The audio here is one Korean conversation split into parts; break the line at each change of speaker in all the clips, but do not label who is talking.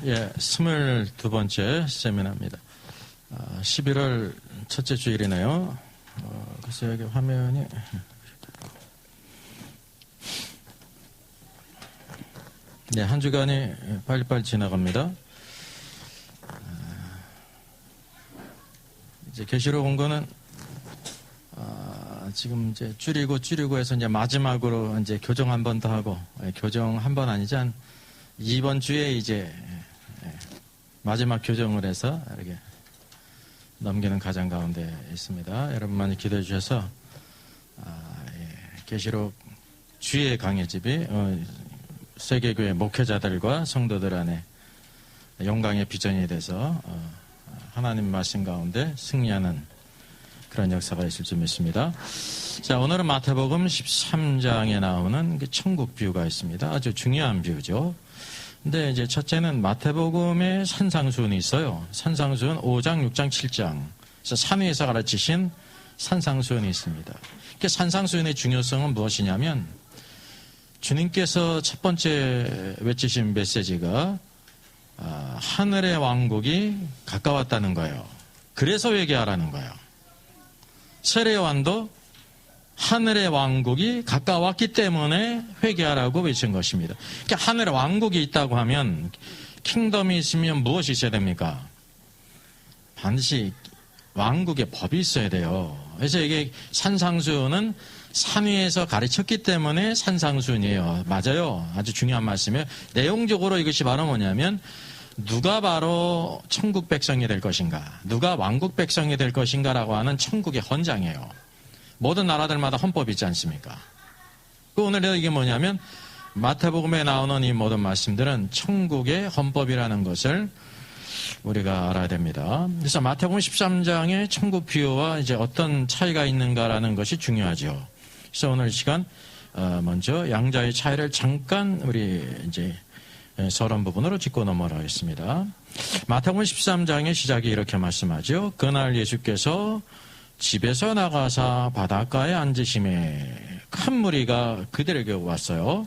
22번째 세미나입니다. 11월 첫째 주일이네요. 그래서 여기 화면이 한 주간이 빨리빨리 지나갑니다. 이제 계시록 온 거는 지금 이제 줄이고 해서 이제 마지막으로 이제 교정 한 번 더 하고, 교정 한 번 아니지, 한 이번 주에 이제 마지막 교정을 해서 이렇게 넘기는 과정 가운데 있습니다. 여러분 많이 기도해 주셔서 계시록 주의 강해집이 세계교회 목회자들과 성도들 안에 영광의 비전이 돼서 하나님 말씀 가운데 승리하는 그런 역사가 있을 줄 믿습니다. 자, 오늘은 마태복음 13장에 나오는 그 천국 비유가 있습니다. 아주 중요한 비유죠. 근데 이제 첫째는 마태복음에 산상수훈이 있어요. 산상수훈 5장, 6장, 7장. 그래서 산 위에서 가르치신 산상수훈이 있습니다. 산상수훈의 중요성은 무엇이냐면 주님께서 첫 번째 외치신 메시지가 하늘의 왕국이 가까웠다는 거예요. 그래서 회개하라는 거예요. 세례요한도 하늘의 왕국이 가까웠기 때문에 회개하라고 외친 것입니다. 그러니까 하늘의 왕국이 있다고 하면, 킹덤이 있으면 무엇이 있어야 됩니까? 반드시 왕국의 법이 있어야 돼요. 그래서 이게 산상수훈은 산 위에서 가르쳤기 때문에 산상수훈이에요. 맞아요. 아주 중요한 말씀이에요. 내용적으로 이것이 바로 뭐냐면, 누가 바로 천국 백성이 될 것인가, 누가 왕국 백성이 될 것인가라고 하는 천국의 헌장이에요. 모든 나라들마다 헌법이 있지 않습니까? 오늘 이게 뭐냐면 마태복음에 나오는 이 모든 말씀들은 천국의 헌법이라는 것을 우리가 알아야 됩니다. 그래서 마태복음 13장의 천국 비유와 이제 어떤 차이가 있는가라는 것이 중요하죠. 그래서 오늘 시간 먼저 양자의 차이를 잠깐 우리 이제 서론 부분으로 짚고 넘어가겠습니다. 마태복음 13장의 시작이 이렇게 말씀하죠. 그날 예수께서 집에서 나가사 바닷가에 앉으심에 큰 무리가 그들에게 왔어요.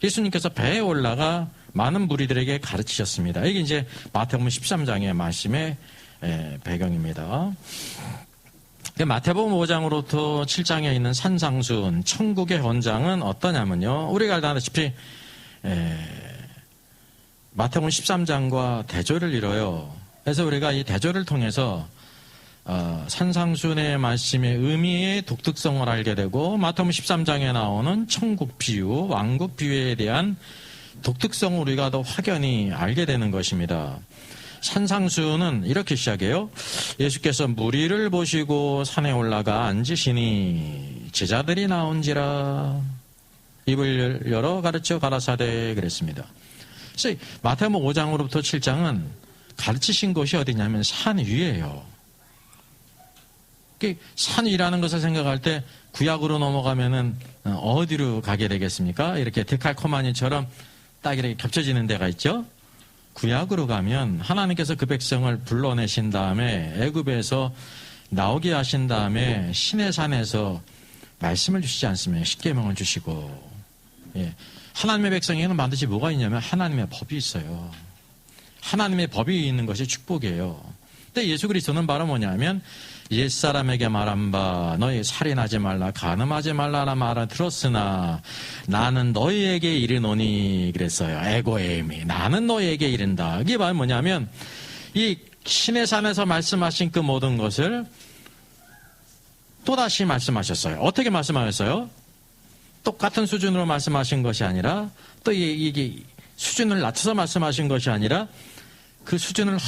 예수님께서 배에 올라가 많은 무리들에게 가르치셨습니다. 이게 이제 마태복음 13장의 말씀의 배경입니다. 마태복음 5장으로부터 7장에 있는 산상수훈, 천국의 헌장은 어떠냐면요. 우리가 알다시피 마태복음 13장과 대조를 이뤄요. 그래서 우리가 이 대조를 통해서 산상수훈의 말씀의 의미의 독특성을 알게 되고, 마태복음 13장에 나오는 천국 비유, 왕국 비유에 대한 독특성을 우리가 더 확연히 알게 되는 것입니다. 산상수훈은 이렇게 시작해요. 예수께서 무리를 보시고 산에 올라가 앉으시니 제자들이 나온지라 입을 열어 가르쳐 가라사대 그랬습니다. 그래서 마태복음 5장으로부터 7장은 가르치신 곳이 어디냐면 산 위예요. 산 위라는 것을 생각할 때 구약으로 넘어가면은 어디로 가게 되겠습니까? 이렇게 데칼코마니처럼 딱 이렇게 겹쳐지는 데가 있죠. 구약으로 가면 하나님께서 그 백성을 불러내신 다음에 애굽에서 나오게 하신 다음에 시내산에서 말씀을 주시지 않습니까? 십계명을 주시고, 하나님의 백성에는 반드시 뭐가 있냐면 하나님의 법이 있어요. 하나님의 법이 있는 것이 축복이에요. 근데 예수 그리스도는 바로 뭐냐면 옛사람에게 말한 바 너희 살인하지 말라 간음하지 말라라 말을 들었으나 나는 너희에게 이르노니 그랬어요. 에고에임이 나는 너희에게 이른다. 이게 바로 뭐냐면 이 시내산에서 말씀하신 그 모든 것을 또다시 말씀하셨어요. 어떻게 말씀하셨어요? 똑같은 수준으로 말씀하신 것이 아니라, 또 이게 수준을 낮춰서 말씀하신 것이 아니라 그 수준을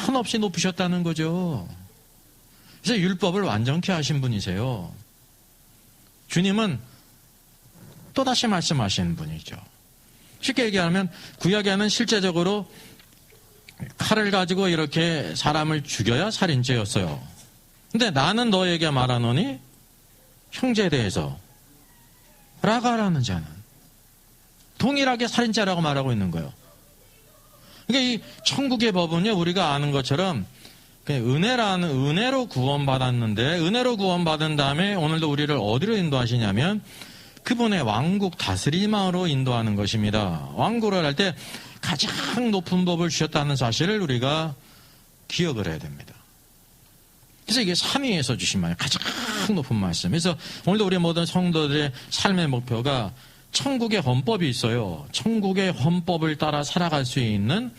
한없이 높이셨다는 거죠. 그래서 율법을 완전케 하신 분이세요. 주님은 또다시 말씀하시는 분이죠. 쉽게 얘기하면 구약에는 실제적으로 칼을 가지고 이렇게 사람을 죽여야 살인죄였어요. 근데 나는 너에게 말하노니 형제에 대해서 라가라는 자는 동일하게 살인죄라고 말하고 있는 거예요. 그러니까 이 천국의 법은요, 우리가 아는 것처럼 은혜로 구원받았는데, 은혜로 구원받은 다음에 오늘도 우리를 어디로 인도하시냐면 그분의 왕국 다스림으로 인도하는 것입니다. 왕국을 할 때 가장 높은 법을 주셨다는 사실을 우리가 기억을 해야 됩니다. 그래서 이게 산 위에서 주신 말, 가장 높은 말씀. 그래서 오늘도 우리 모든 성도들의 삶의 목표가 천국의 헌법이 있어요. 천국의 헌법을 따라 살아갈 수 있는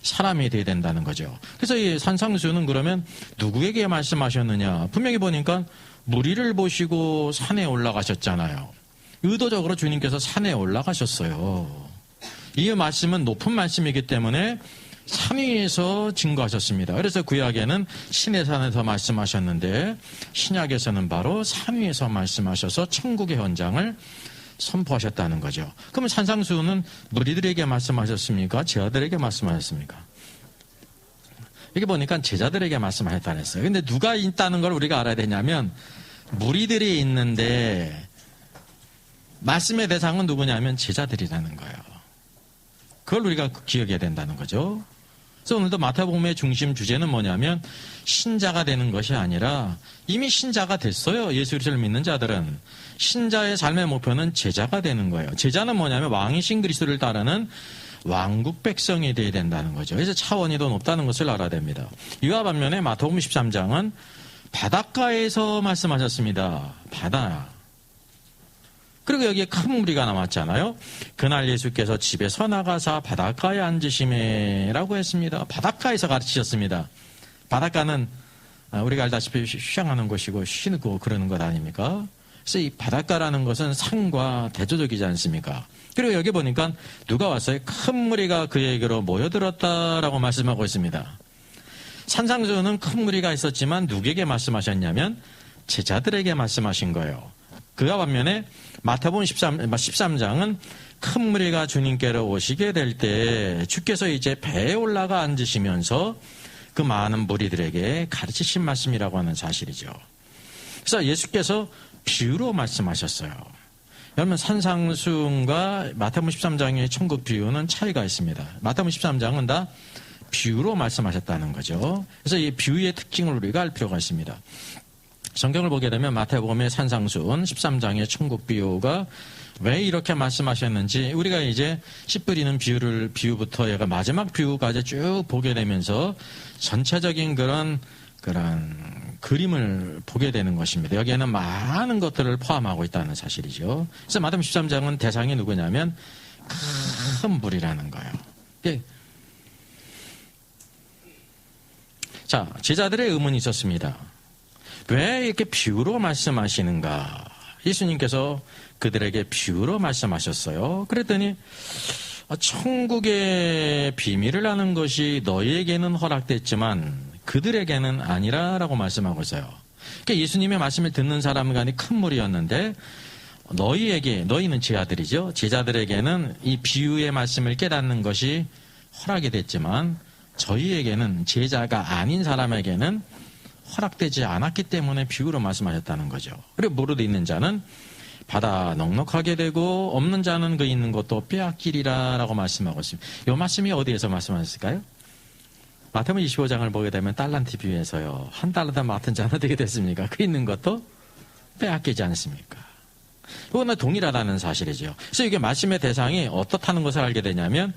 사람이 되어야 된다는 거죠. 그래서 이 산상수는 그러면 누구에게 말씀하셨느냐? 분명히 보니까 무리를 보시고 산에 올라가셨잖아요. 의도적으로 주님께서 산에 올라가셨어요. 이 말씀은 높은 말씀이기 때문에 산 위에서 증거하셨습니다. 그래서 구약에는 신의 산에서 말씀하셨는데 신약에서는 바로 산 위에서 말씀하셔서 천국의 현장을 선포하셨다는 거죠. 그러면 산상수훈은 무리들에게 말씀하셨습니까? 제자들에게 말씀하셨습니까? 여기 보니까 제자들에게 말씀하셨다 그랬어요. 근데 누가 있다는 걸 우리가 알아야 되냐면 무리들이 있는데 말씀의 대상은 누구냐면 제자들이라는 거예요. 그걸 우리가 기억해야 된다는 거죠. 그래서 오늘도 마태복음의 중심 주제는 뭐냐면 신자가 되는 것이 아니라 이미 신자가 됐어요. 예수 그리스도를 믿는 자들은. 신자의 삶의 목표는 제자가 되는 거예요. 제자는 뭐냐면 왕이신 그리스도를 따르는 왕국 백성이 되어야 된다는 거죠. 그래서 차원이 더 높다는 것을 알아야 됩니다. 이와 반면에 마태복음 13장은 바닷가에서 말씀하셨습니다. 바다. 그리고 여기에 큰 무리가 남았잖아요. 그날 예수께서 집에서 나가사 바닷가에 앉으시매라고 했습니다. 바닷가에서 가르치셨습니다. 바닷가는 우리가 알다시피 휴양하는 곳이고 쉬고 그러는 것 아닙니까? 그래서 이 바닷가라는 것은 산과 대조적이지 않습니까? 그리고 여기 보니까 누가 왔어요? 큰 무리가 그에게로 모여들었다라고 말씀하고 있습니다. 산상수훈은 큰 무리가 있었지만 누구에게 말씀하셨냐면 제자들에게 말씀하신 거예요. 그와 반면에 마태복음 13장은 큰 무리가 주님께로 오시게 될 때 주께서 이제 배에 올라가 앉으시면서 그 많은 무리들에게 가르치신 말씀이라고 하는 사실이죠. 그래서 예수께서 비유로 말씀하셨어요. 여러분 산상수훈과 마태복음 13장의 천국 비유는 차이가 있습니다. 마태복음 13장은 다 비유로 말씀하셨다는 거죠. 그래서 이 비유의 특징을 우리가 알 필요가 있습니다. 성경을 보게 되면 마태복음의 산상수훈 13장의 천국 비유가 왜 이렇게 말씀하셨는지 우리가 이제 씨 뿌리는 비유부터 얘가 마지막 비유까지 쭉 보게 되면서 전체적인 그런 그림을 보게 되는 것입니다. 여기에는 많은 것들을 포함하고 있다는 사실이죠. 그래서 마태복음 13장은 대상이 누구냐면 큰 무리라는 거예요. 자, 제자들의 의문이 있었습니다. 왜 이렇게 비유로 말씀하시는가? 예수님께서 그들에게 비유로 말씀하셨어요. 그랬더니 천국의 비밀을 아는 것이 너희에게는 허락됐지만 그들에게는 아니라라고 말씀하고 있어요. 그러니까 예수님의 말씀을 듣는 사람 간이 큰 무리였는데 너희는 제 아들이죠. 제자들에게는 이 비유의 말씀을 깨닫는 것이 허락이 됐지만 저희에게는 제자가 아닌 사람에게는 허락되지 않았기 때문에 비유로 말씀하셨다는 거죠. 그리고 무릇 있는 자는 받아 넉넉하게 되고 없는 자는 그 있는 것도 빼앗기리라라고 말씀하고 있습니다. 이 말씀이 어디에서 말씀하셨을까요? 마태복음 25장을 보게 되면 달란트 비유에서요. 한 달란트 맡은 자는 어떻게 됐습니까? 그 있는 것도 빼앗기지 않습니까? 이거는 동일하다는 사실이죠. 그래서 이게 말씀의 대상이 어떻다는 것을 알게 되냐면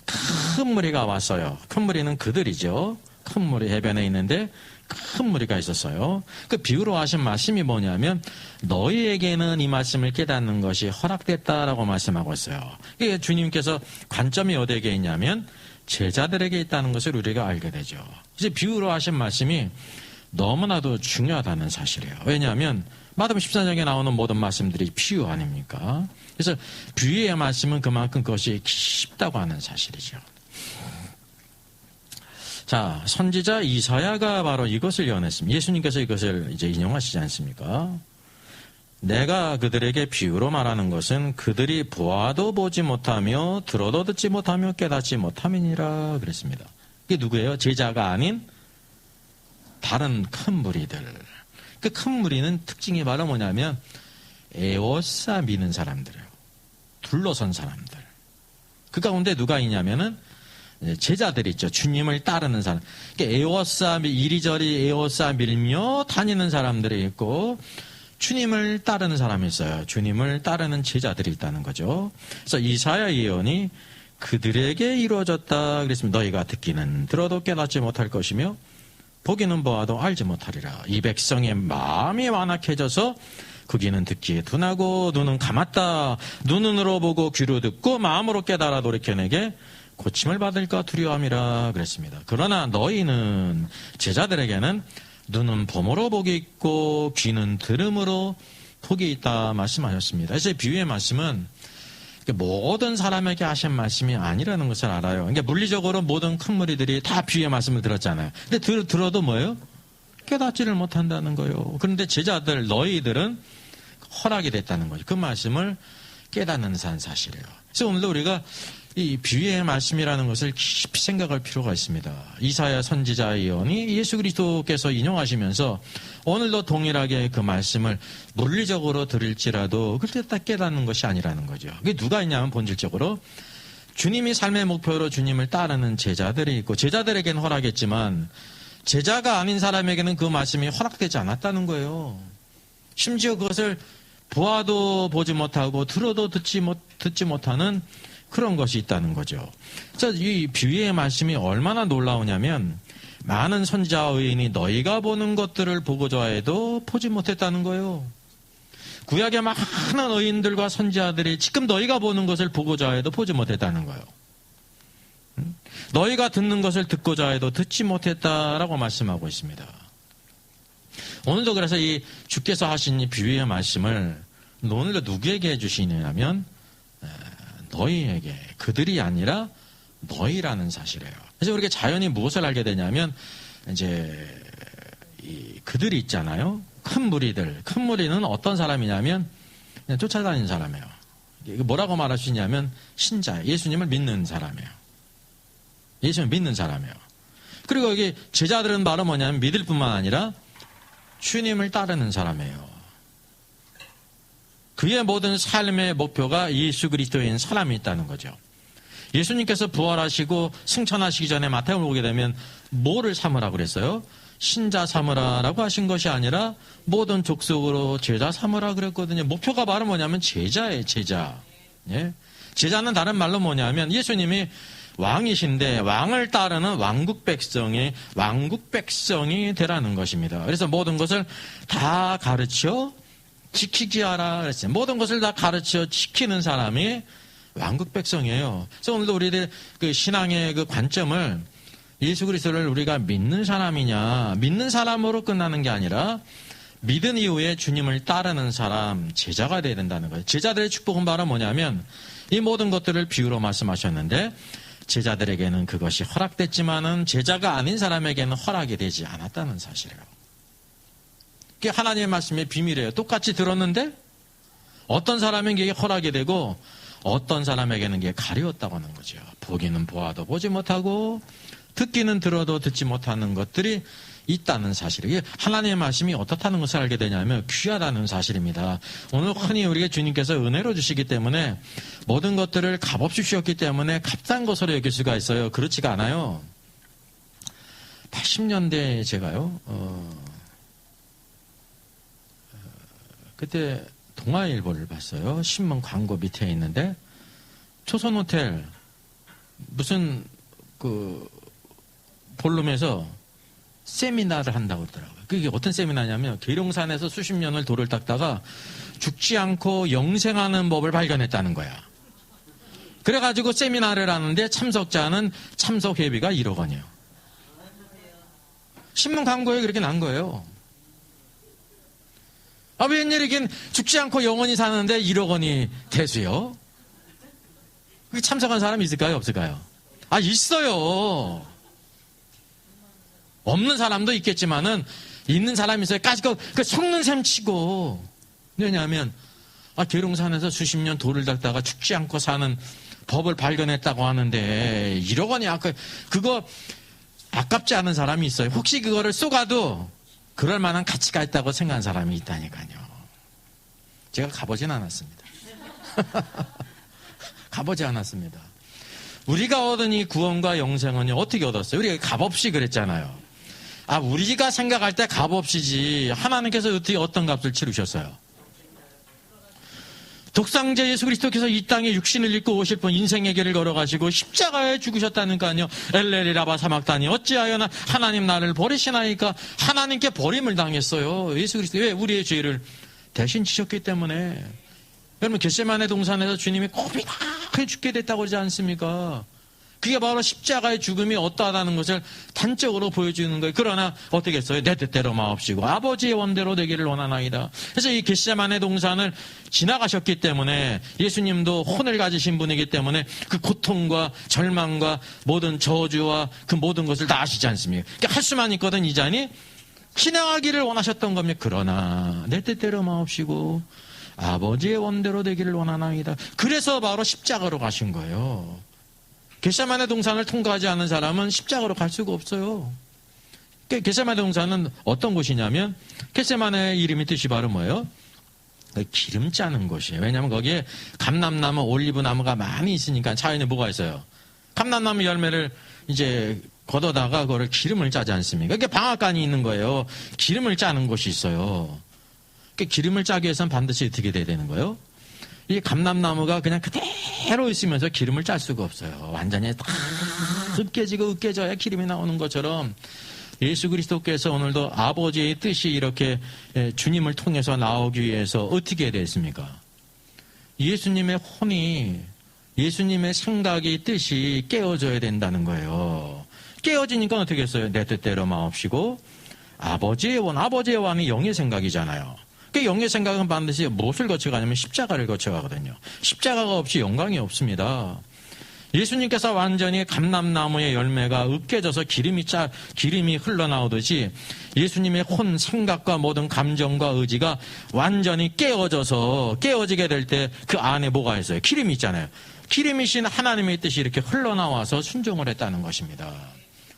큰 무리가 왔어요. 큰 무리는 그들이죠. 큰 무리 해변에 있는데 큰 무리가 있었어요. 그 비유로 하신 말씀이 뭐냐면 너희에게는 이 말씀을 깨닫는 것이 허락됐다라고 말씀하고 있어요. 이게 주님께서 관점이 어디에 있냐면 제자들에게 있다는 것을 우리가 알게 되죠. 이제 비유로 하신 말씀이 너무나도 중요하다는 사실이에요. 왜냐하면 마태복음 14장에 나오는 모든 말씀들이 비유 아닙니까? 그래서 비유의 말씀은 그만큼 그것이 깊다고 하는 사실이죠. 자, 선지자 이사야가 바로 이것을 예언했습니다. 예수님께서 이것을 이제 인용하시지 않습니까? 내가 그들에게 비유로 말하는 것은 그들이 보아도 보지 못하며 들어도 듣지 못하며 깨닫지 못함이니라 그랬습니다. 이게 누구예요? 제자가 아닌 다른 큰 무리들. 그 큰 무리는 특징이 바로 뭐냐면 에워싸 미는 사람들이에요. 둘러선 사람들. 그 가운데 누가 있냐면은 제자들 있죠. 주님을 따르는 사람. 에워싸 이리저리 에워싸 밀며 다니는 사람들이 있고 주님을 따르는 사람이 있어요. 주님을 따르는 제자들이 있다는 거죠. 그래서 이사야 예언이 그들에게 이루어졌다 그랬습니다. 너희가 듣기는 들어도 깨닫지 못할 것이며 보기는 보아도 알지 못하리라. 이 백성의 마음이 완악해져서 그 귀는 듣기에 둔하고 눈은 감았다. 눈으로 보고 귀로 듣고 마음으로 깨달아 돌이켜내게 고침을 받을까 두려워함이라 그랬습니다. 그러나 너희는 제자들에게는 눈은 봄으로 복이 있고 귀는 들음으로 복이 있다 말씀하셨습니다. 그래서 비유의 말씀은 모든 사람에게 하신 말씀이 아니라는 것을 알아요. 그러니까 물리적으로 모든 큰 무리들이 다 비유의 말씀을 들었잖아요. 근데 들어도 뭐예요? 깨닫지를 못한다는 거예요. 그런데 제자들, 너희들은 허락이 됐다는 거죠. 그 말씀을 깨닫는 사실이에요. 그래서 오늘도 우리가 이 비유의 말씀이라는 것을 깊이 생각할 필요가 있습니다. 이사야 선지자 예언이 예수 그리스도께서 인용하시면서 오늘도 동일하게 그 말씀을 물리적으로 들을지라도 그때 딱 깨닫는 것이 아니라는 거죠. 그게 누가 있냐면 본질적으로 주님이 삶의 목표로 주님을 따르는 제자들이 있고 제자들에게는 허락했지만 제자가 아닌 사람에게는 그 말씀이 허락되지 않았다는 거예요. 심지어 그것을 보아도 보지 못하고 들어도 듣지 못하는 그런 것이 있다는 거죠. 그래서 이 비유의 말씀이 얼마나 놀라우냐면 많은 선지자 의인이 너희가 보는 것들을 보고 좋아해도 보지 못했다는 거예요. 구약의 많은 의인들과 선지자들이 지금 너희가 보는 것을 보고 좋아해도 보지 못했다는 거예요. 너희가 듣는 것을 듣고자 해도 듣지 못했다라고 말씀하고 있습니다. 오늘도 그래서 이 주께서 하신 이 비유의 말씀을 오늘도 누구에게 해주시냐면 너희에게, 그들이 아니라 너희라는 사실이에요. 그래서 우리가 자연히 무엇을 알게 되냐면 이제 그들이 있잖아요. 큰 무리는 어떤 사람이냐면 그냥 쫓아다니는 사람이에요. 뭐라고 말할 수 있냐면 신자예요. 예수님을 믿는 사람이에요. 예수님을 믿는 사람이에요. 그리고 여기 제자들은 바로 뭐냐면 믿을 뿐만 아니라 주님을 따르는 사람이에요. 그의 모든 삶의 목표가 예수 그리스도인 사람이 있다는 거죠. 예수님께서 부활하시고 승천하시기 전에 마태복음을 보게 되면 뭐를 삼으라고 그랬어요? 신자 삼으라라고 하신 것이 아니라 모든 족속으로 제자 삼으라 그랬거든요. 목표가 바로 뭐냐면 제자예요, 제자. 예? 제자는 다른 말로 뭐냐면 예수님이 왕이신데 왕을 따르는 왕국 백성이 되라는 것입니다. 그래서 모든 것을 다 가르쳐 지키게 하라 그랬어요. 모든 것을 다 가르쳐 지키는 사람이 왕국 백성이에요. 그래서 오늘도 우리들 그 신앙의 그 관점을 예수 그리스도를 우리가 믿는 사람이냐, 믿는 사람으로 끝나는 게 아니라 믿은 이후에 주님을 따르는 사람, 제자가 되어야 된다는 거예요. 제자들의 축복은 바로 뭐냐면 이 모든 것들을 비유로 말씀하셨는데 제자들에게는 그것이 허락됐지만은 제자가 아닌 사람에게는 허락이 되지 않았다는 사실이에요. 그게 하나님의 말씀의 비밀이에요. 똑같이 들었는데 어떤 사람에게 허락이 되고 어떤 사람에게는 이게 가려웠다고 하는 거죠. 보기는 보아도 보지 못하고 듣기는 들어도 듣지 못하는 것들이 있다는 사실이에요. 하나님의 말씀이 어떻다는 것을 알게 되냐면 귀하다는 사실입니다. 오늘 흔히 우리가 주님께서 은혜로 주시기 때문에 모든 것들을 값없이 주셨기 때문에 값싼 것으로 여길 수가 있어요. 그렇지가 않아요. 80년대에 제가요. 그때 동아일보를 봤어요. 신문 광고 밑에 있는데 조선호텔 무슨 그 볼룸에서 세미나를 한다고 그러더라고요. 그게 어떤 세미나냐면 계룡산에서 수십 년을 돌을 닦다가 죽지 않고 영생하는 법을 발견했다는 거야. 그래가지고 세미나를 하는데 참석자는 참석회비가 1억 원이에요. 신문 광고에 그렇게 난 거예요. 아, 웬일이긴 죽지 않고 영원히 사는데 1억 원이 대수요? 그게 참석한 사람이 있을까요? 없을까요? 아, 있어요. 없는 사람도 있겠지만은 있는 사람이 있어요. 까짓거 속는 셈 치고. 왜냐하면 계룡산에서 수십 년 돌을 닦다가 죽지 않고 사는 법을 발견했다고 하는데 1억 원이 그거 아깝지 않은 사람이 있어요. 혹시 그거를 쏘가도 그럴 만한 가치가 있다고 생각한 사람이 있다니까요. 제가 가보진 않았습니다. 가보지 않았습니다. 우리가 얻은 이 구원과 영생은 어떻게 얻었어요? 우리가 값없이 그랬잖아요. 우리가 생각할 때 값없이지 하나님께서 어떻게 어떤 값을 치르셨어요? 독상제 예수 그리스도께서 이 땅에 육신을 입고 오실 분 인생의 길을 걸어가시고 십자가에 죽으셨다니까요. 엘레리라바 사막다니 어찌하여 하나님 나를 버리시나이까. 하나님께 버림을 당했어요. 예수 그리스도. 왜? 우리의 죄를 대신 지셨기 때문에. 여러분 겟세마네 동산에서 주님이 고민하게 죽게 됐다고 그러지 않습니까? 그게 바로 십자가의 죽음이 어떠하다는 것을 단적으로 보여주는 거예요. 그러나 어떻게 했어요? 내 뜻대로 마옵시고 아버지의 원대로 되기를 원하나이다. 그래서 이 겟세마네 동산을 지나가셨기 때문에 예수님도 혼을 가지신 분이기 때문에 그 고통과 절망과 모든 저주와 그 모든 것을 다 아시지 않습니까? 그러니까 할 수만 있거든 이 잔이 지나가기를 원하셨던 겁니다. 그러나 내 뜻대로 마옵시고 아버지의 원대로 되기를 원하나이다. 그래서 바로 십자가로 가신 거예요. 겟세마네 동산을 통과하지 않은 사람은 십자가로 갈 수가 없어요. 겟세마네 동산은 어떤 곳이냐면 겟세마네 이름이 뜻이 바로 뭐예요? 기름 짜는 곳이에요. 왜냐하면 거기에 감람나무, 올리브나무가 많이 있으니까 차이는 뭐가 있어요? 감람나무 열매를 이제 걷어다가 그거를 기름을 짜지 않습니까? 그게 방앗간이 있는 거예요. 기름을 짜는 곳이 있어요. 기름을 짜기 위해서는 반드시 어떻게 돼야 되는 거예요? 이 감람나무가 그냥 그대로 있으면서 기름을 짤 수가 없어요. 완전히 다 으깨져야 기름이 나오는 것처럼 예수 그리스도께서 오늘도 아버지의 뜻이 이렇게 주님을 통해서 나오기 위해서 어떻게 해야 됐습니까? 예수님의 혼이, 예수님의 생각이, 뜻이 깨어져야 된다는 거예요. 깨어지니까 어떻게 했어요? 내 뜻대로 마옵시고 아버지의 원, 아버지의 원이 영의 생각이잖아요. 그 영의 생각은 반드시 무엇을 거쳐가냐면 십자가를 거쳐가거든요. 십자가가 없이 영광이 없습니다. 예수님께서 완전히 감람나무의 열매가 으깨져서 기름이 흘러나오듯이 예수님의 혼, 생각과 모든 감정과 의지가 완전히 깨어지게 될 때 그 안에 뭐가 있어요? 기름이 있잖아요. 기름이신 하나님의 뜻이 이렇게 흘러나와서 순종을 했다는 것입니다.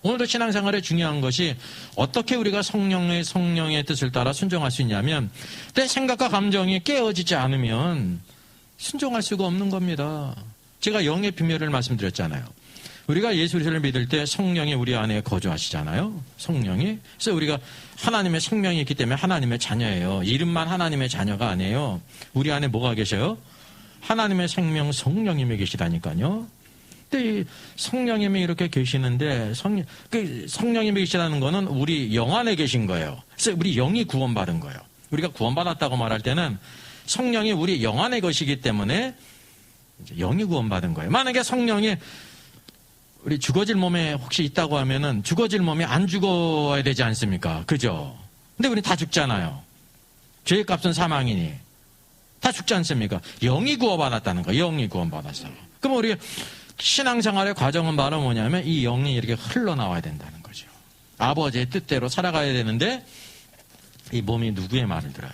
오늘도 신앙생활에 중요한 것이 어떻게 우리가 성령의 뜻을 따라 순종할 수 있냐면 내 생각과 감정이 깨어지지 않으면 순종할 수가 없는 겁니다. 제가 영의 비밀을 말씀드렸잖아요. 우리가 예수 그리스도를 믿을 때 성령이 우리 안에 거주하시잖아요. 성령이. 그래서 우리가 하나님의 생명이 있기 때문에 하나님의 자녀예요. 이름만 하나님의 자녀가 아니에요. 우리 안에 뭐가 계셔요? 하나님의 생명 성령님이 계시다니까요. 근데 성령님이 이렇게 계시는데 성령님이 계시다는 거는 우리 영 안에 계신 거예요. 그래서 우리 영이 구원받은 거예요. 우리가 구원받았다고 말할 때는 성령이 우리 영 안에 계시기 때문에 영이 구원받은 거예요. 만약에 성령이 우리 죽어질 몸에 혹시 있다고 하면은 죽어질 몸이 안 죽어야 되지 않습니까? 그죠? 근데 우리 다 죽잖아요. 죄의 값은 사망이니 다 죽지 않습니까? 영이 구원받았다는 거예요. 영이 구원받았어요. 그럼 우리 신앙생활의 과정은 바로 뭐냐면 이 영이 이렇게 흘러나와야 된다는 거죠. 아버지의 뜻대로 살아가야 되는데 이 몸이 누구의 말을 들어요?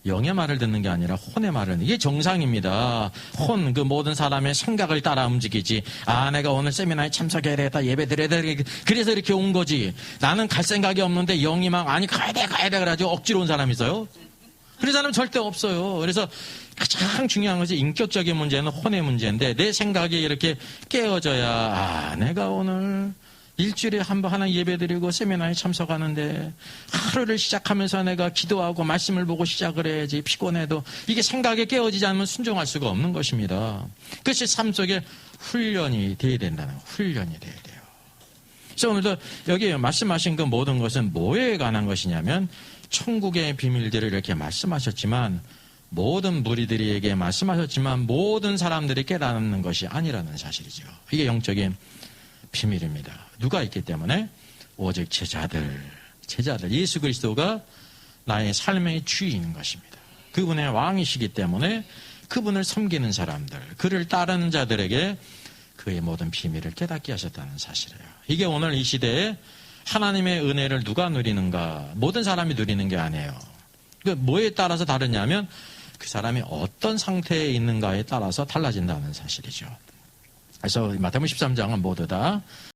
영의 말을 듣는 게 아니라 혼의 말을 듣는 게. 이게 정상입니다. 혼, 그 모든 사람의 생각을 따라 움직이지. 아, 내가 오늘 세미나에 참석해야 되겠다, 예배 드려야 되겠다, 그래서 이렇게 온 거지. 나는 갈 생각이 없는데 영이 막 아니 가야 돼 그래가지고 억지로 온 사람이 있어요? 그런 사람은 절대 없어요. 그래서 가장 중요한 것이 인격적인 문제는 혼의 문제인데 내 생각이 이렇게 깨어져야 아, 내가 오늘 일주일에 한 번 하나 예배드리고 세미나에 참석하는데 하루를 시작하면서 내가 기도하고 말씀을 보고 시작을 해야지. 피곤해도 이게 생각이 깨어지지 않으면 순종할 수가 없는 것입니다. 그것이 삶 속에 훈련이 돼야 된다는 거예요. 훈련이 돼야 돼요. 그래서 오늘도 여기 말씀하신 그 모든 것은 뭐에 관한 것이냐면 천국의 비밀들을 이렇게 말씀하셨지만 모든 무리들에게 말씀하셨지만 모든 사람들이 깨닫는 것이 아니라는 사실이죠. 이게 영적인 비밀입니다. 누가 있기 때문에? 오직 제자들. 예수 그리스도가 나의 삶의 주인인 것입니다. 그분의 왕이시기 때문에 그분을 섬기는 사람들, 그를 따르는 자들에게 그의 모든 비밀을 깨닫게 하셨다는 사실이에요. 이게 오늘 이 시대에 하나님의 은혜를 누가 누리는가? 모든 사람이 누리는 게 아니에요. 뭐에 따라서 다르냐면 그 사람이 어떤 상태에 있는가에 따라서 달라진다는 사실이죠. 그래서 마태복음 13장은 모두 다